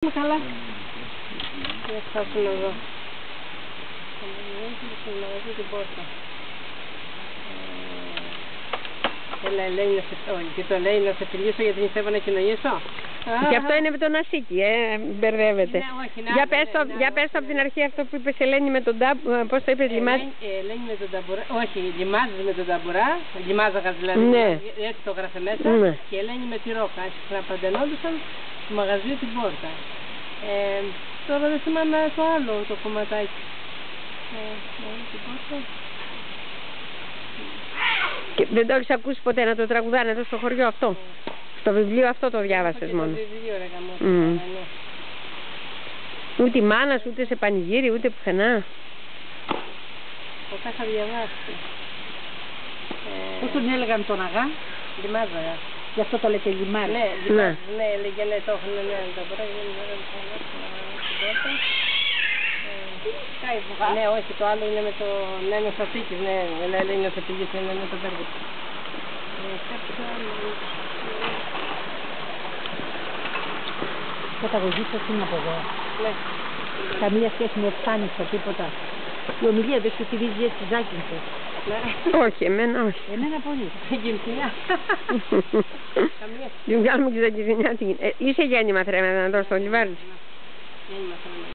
Καλά. Να φτάσουν εδώ. Στην μαγαζί την πόρτα. Έλα, Ελένη, τι το λέει, να σε φιλήσω γιατί νηστεύω να κοινωνήσω. Και αυτό είναι με τον Ασίκη, μπερδεύεται. Για πες το από την αρχή αυτό που είπες, Ελένη, με τον ταμπουρά, πώς το είπες, λιμάζ. Ελένη με τον ταμπουρά, όχι, λιμάζεις με τον ταμπουρά, λιμάζαγα δηλαδή, ναι. Έτσι το γράφε μέσα, ναι. Και Ελένη με τη ρόκα, έτσι ξαναπαντενόντουσαν στο μαγαζί την πόρτα. Τώρα δεν θυμάμαι το άλλο το κομματάκι. Την πόρτα. Και δεν το έχεις ακούσει ποτέ να το τραγουδάνε εδώ στο χωριό αυτό? Στο βιβλίο αυτό το διάβασες μόνο? Στο βιβλίο ρε γαμώ. Ούτε μάνας, ούτε σε πανηγύρι, ούτε πουθενά. Το είχα διαβάσει. Πώς τον έλεγαν τον αγά? Λιμάζαγα. Γι' αυτό το λέτε λιμάρι. Ναι, έλεγε ναι, το έχουν ναι, το πρωί, ναι, όχι, το άλλο είναι με το Νένος Αθήκης, ναι, είναι ο Θεπηγής, είναι με το Πέργο. Καταγωγή σας είναι από εδώ. Ναι. Καμία σχέση με Οφθάνησα, τίποτα. Η ομιλία δεν σου θυμίζει έτσι Ζάκυνθος? Όχι, εμένα όχι. Εμένα πολύ. Γυμφινιά. Την βγάλουμε και στα Κιθινιά. Είσαι γέννημα θρέμενα εδώ στο Λιβάρι? Γέννημα θρέμενα.